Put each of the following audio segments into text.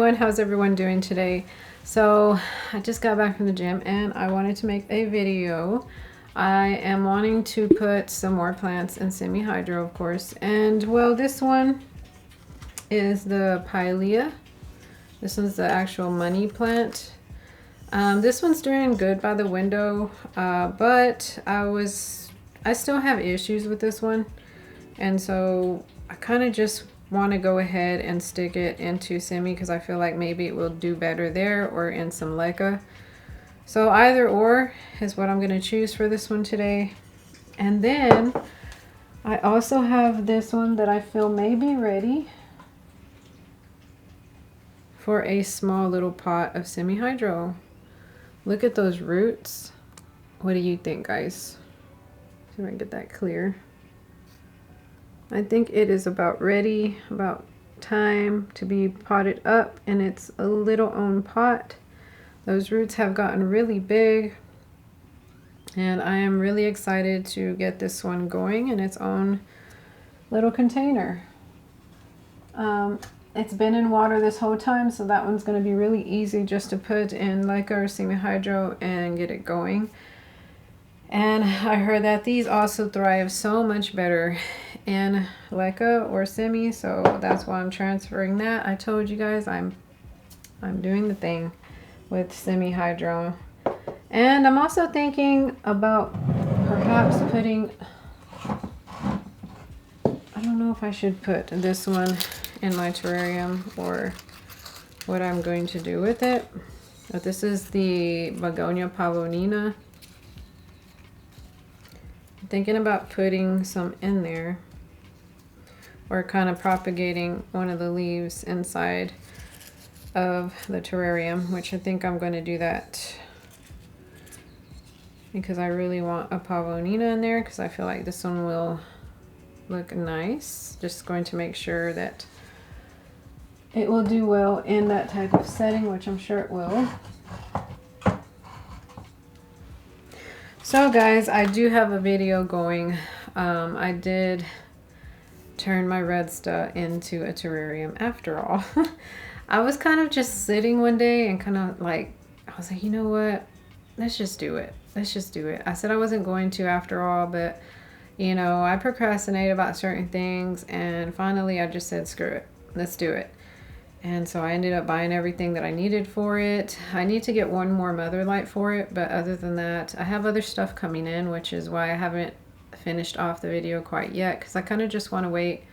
How's everyone doing today? So I just got back from the gym and I wanted to make a video. I am wanting to put some more plants in semi-hydro, of course, and well, this one is the pilea. This one's the actual money plant. This one's doing good by the window, but I still have issues with this one, and so I kind of just want to go ahead and stick it into semi because I feel like maybe it will do better there or in some Silica. So either or is what I'm going to choose for this one today. And then I also have this one that I feel may be ready for a small little pot of semi-hydro. Look at those roots. What do you think, guys? See if I can get that clear. I think it is about ready, about time to be potted up, and it's a little own pot. Those roots have gotten really big, and I am really excited to get this one going in its own little container. It's been in water this whole time, so that one's going to be really easy just to put in like our semi-hydro and get it going. And I heard that these also thrive so much better in Silica or semi, so that's why I'm transferring that. I told you guys I'm doing the thing with semi-hydro. And I'm also thinking about perhaps putting, I don't know if I should put this one in my terrarium or what I'm going to do with it. But this is the Begonia pavonina. Thinking about putting some in there or kind of propagating one of the leaves inside of the terrarium, which I think I'm going to do that because I really want a pavonina in there because I feel like this one will look nice. Just going to make sure that it will do well in that type of setting, which I'm sure it will. So guys, I do have a video going. I did turn my redsta into a terrarium after all. I was kind of just sitting one day and kind of like, I was like, you know what? Let's just do it. Let's just do it. I said I wasn't going to after all, but you know, I procrastinate about certain things, and finally I just said, screw it. Let's do it. And so I ended up buying everything that I needed for it. I need to get one more mother light for it, but other than that, I have other stuff coming in, which is why I haven't finished off the video quite yet, because I kind of just want to wait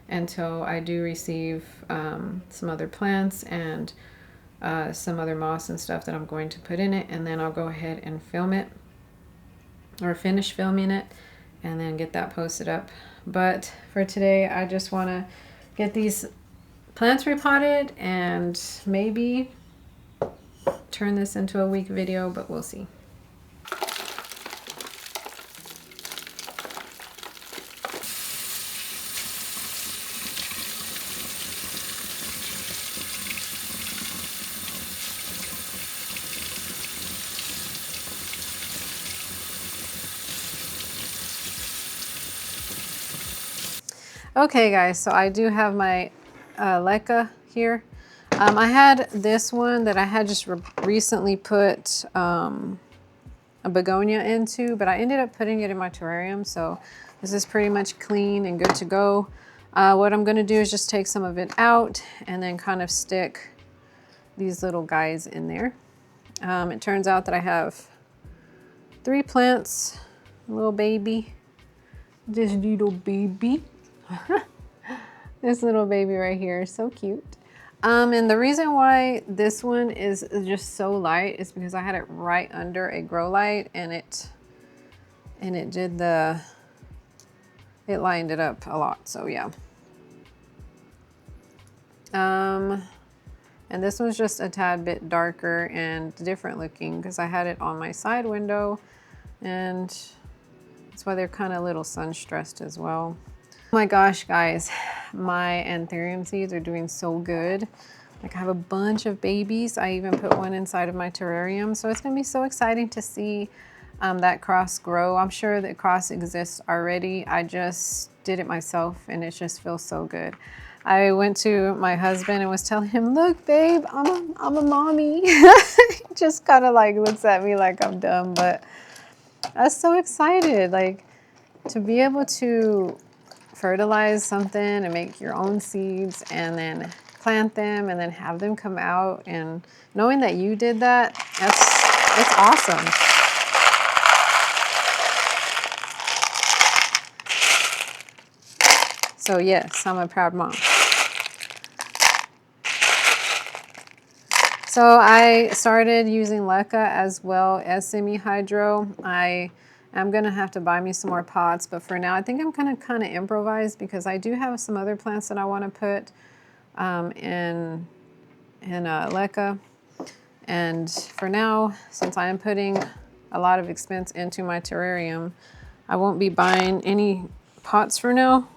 until I do receive some other plants and some other moss and stuff that I'm going to put in it, and then I'll go ahead and film it or finish filming it and then get that posted up. But for today, I just want to get these plants repotted and maybe turn this into a week video, but we'll see. Okay guys, so I do have my Silica here. I had this one that I had just recently put a begonia into, but I ended up putting it in my terrarium, so this is pretty much clean and good to go. What I'm going to do is just take some of it out and then kind of stick these little guys in there. It turns out that I have 3 plants, a little baby, this little baby. This little baby right here is so cute. And the reason why this one is just so light is because I had it right under a grow light, and it lined it up a lot. So yeah. And this one's just a tad bit darker and different looking because I had it on my side window, and that's why they're kind of a little sun stressed as well. Oh my gosh, guys, my anthurium seeds are doing so good. Like, I have a bunch of babies. I even put one inside of my terrarium. So it's gonna be so exciting to see that cross grow. I'm sure that cross exists already. I just did it myself and it just feels so good. I went to my husband and was telling him, look, babe, I'm a mommy. He just kind of like looks at me like I'm dumb, but I was so excited, like to be able to fertilize something and make your own seeds and then plant them and then have them come out, and knowing that you did that, it's awesome. So yes, I'm a proud mom. So I started using Leca as well as semi-hydro. I am going to have to buy me some more pots, but for now I think I'm going to kind of improvise because I do have some other plants that I want to put in Leca. And for now, since I am putting a lot of expense into my terrarium, I won't be buying any pots for now,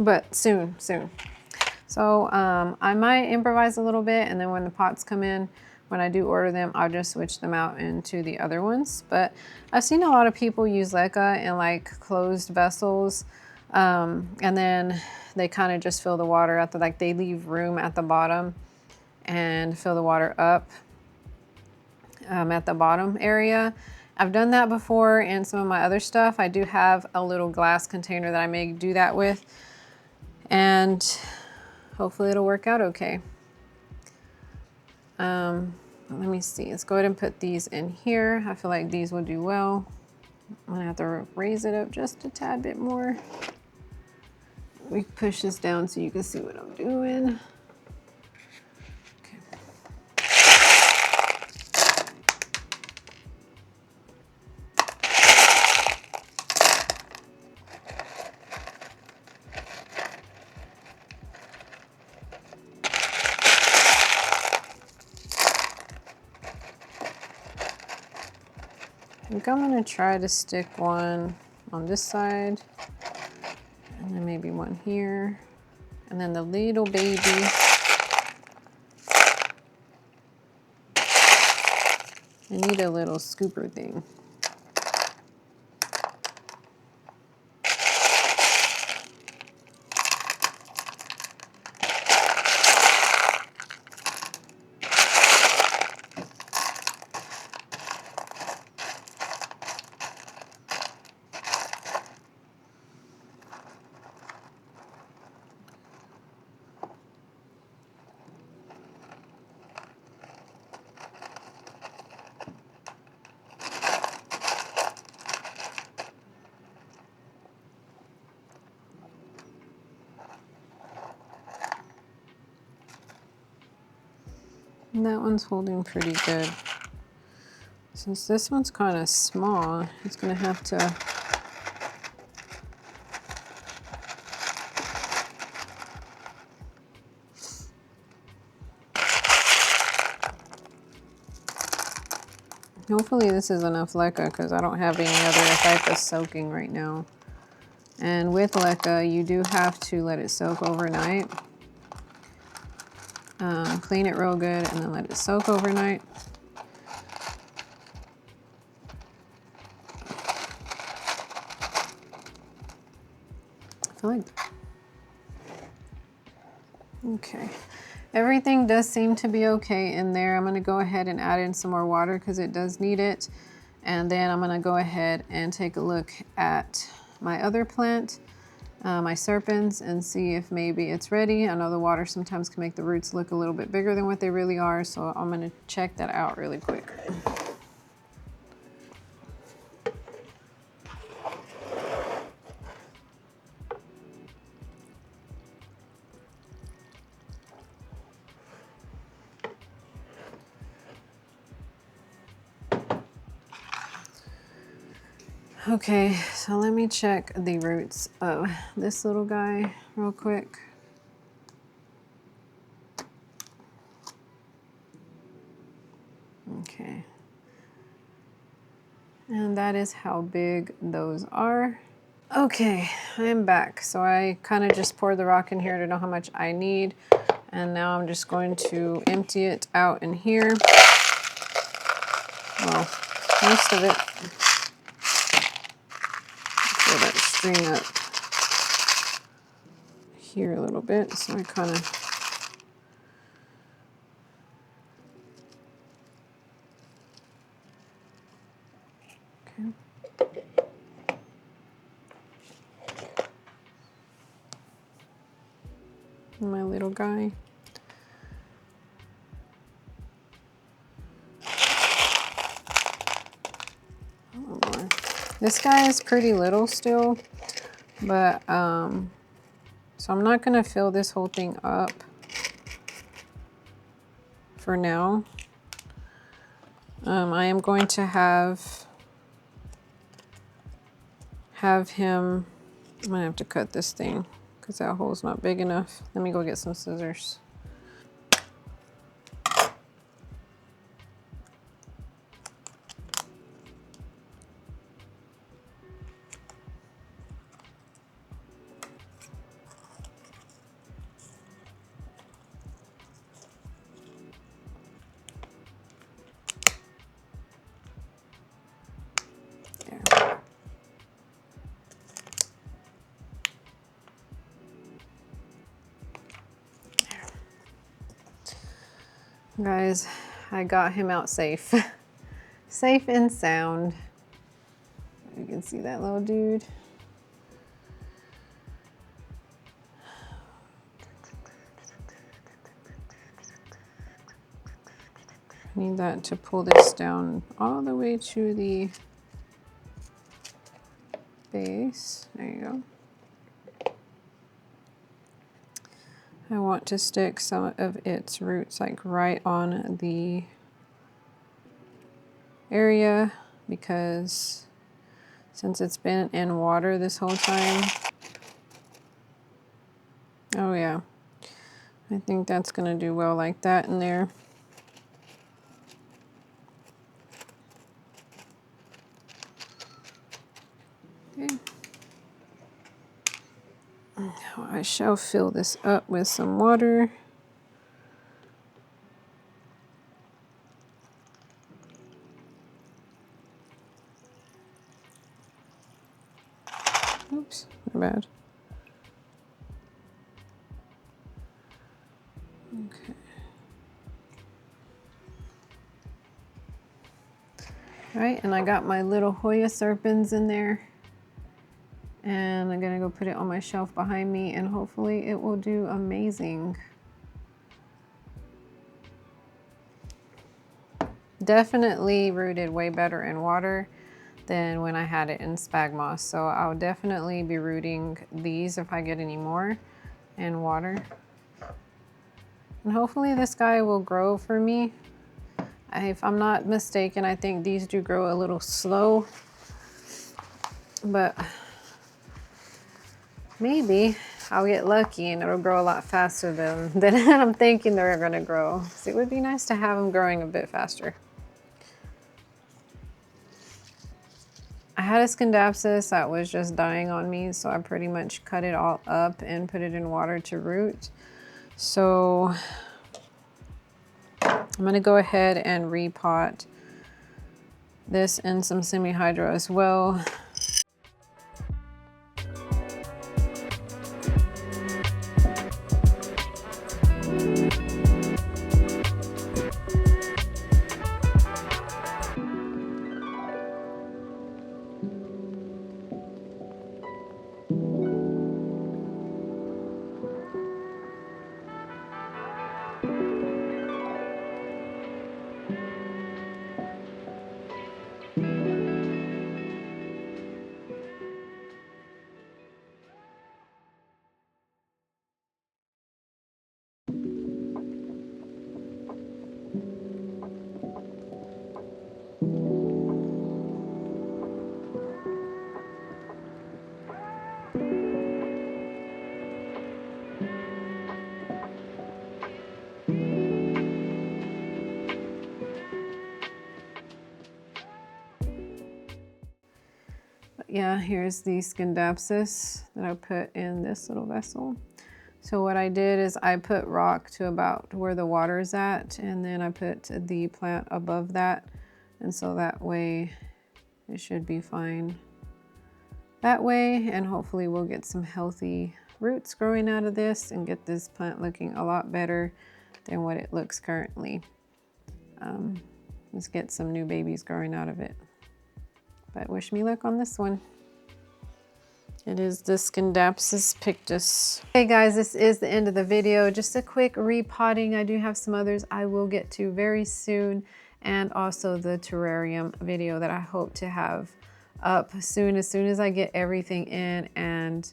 but soon. So I might improvise a little bit, and then when the pots come in, when I do order them, I'll just switch them out into the other ones. But I've seen a lot of people use Leca in like closed vessels, and then they kind of just fill the water at the, like they leave room at the bottom and fill the water up at the bottom area. I've done that before in some of my other stuff. I do have a little glass container that I may do that with, and hopefully it'll work out okay. Let me see. Let's go ahead and put these in here. I feel like these will do well. I'm gonna have to raise it up just a tad bit more. We push this down so you can see what I'm doing. I think I'm gonna try to stick one on this side, and then maybe one here, and then the little baby. I need a little scooper thing. And that one's holding pretty good. Since this one's kind of small, it's gonna have to hopefully this is enough Leca because I don't have any other type of soaking right now. And with Leca, you do have to let it soak overnight. Clean it real good and then let it soak overnight. I feel like, okay. Everything does seem to be okay in there. I'm gonna go ahead and add in some more water because it does need it. And then I'm gonna go ahead and take a look at my other plant, my serpents, and see if maybe it's ready. I know the water sometimes can make the roots look a little bit bigger than what they really are, so I'm gonna check that out really quick. Okay, so let me check the roots of this little guy real quick. Okay. And that is how big those are. Okay, I'm back. So I kind of just poured the rock in here to know how much I need. And now I'm just going to empty it out in here. Well, most of it. Fill that string up here a little bit, so I kind of my little guy. Oh boy. This guy is pretty little still, but so I'm not gonna fill this whole thing up for now. I am going to have him, I'm gonna have to cut this thing because that hole's not big enough. Let me go get some scissors. Guys, I got him out safe. Safe and sound. You can see that little dude. I need that to pull this down all the way to the base. There you go. I want to stick some of its roots like right on the area because since it's been in water this whole time. Oh yeah, I think that's gonna do well like that in there. Okay. Now I shall fill this up with some water. Oops, my bad. Okay. All right, and I got my little Hoya serpens in there. And I'm gonna go put it on my shelf behind me and hopefully it will do amazing. Definitely rooted way better in water than when I had it in spag moss. So I'll definitely be rooting these if I get any more in water. And hopefully this guy will grow for me. If I'm not mistaken, I think these do grow a little slow, but maybe I'll get lucky and it'll grow a lot faster than I'm thinking they're gonna grow. So it would be nice to have them growing a bit faster. I had a scindapsus that was just dying on me, so I pretty much cut it all up and put it in water to root. So I'm gonna go ahead and repot this in some semi-hydro as well. Yeah, here's the scindapsus that I put in this little vessel. So what I did is I put rock to about where the water is at, and then I put the plant above that, and so that way it should be fine that way, and hopefully we'll get some healthy roots growing out of this and get this plant looking a lot better than what it looks currently. Let's get some new babies growing out of it. But wish me luck on this one. It is the Scindapsus pictus. Hey guys, this is the end of the video. Just a quick repotting. I do have some others I will get to very soon, and also the terrarium video that I hope to have up soon, as I get everything in and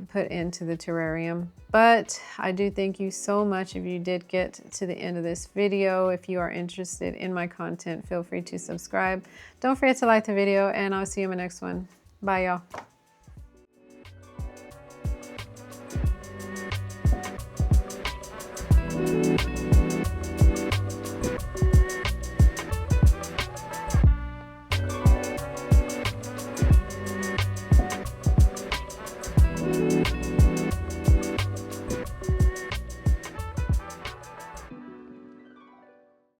put into the terrarium. But I do thank you so much if you did get to the end of this video. If you are interested in my content, feel free to subscribe. Don't forget to like the video, and I'll see you in my next one. Bye, y'all.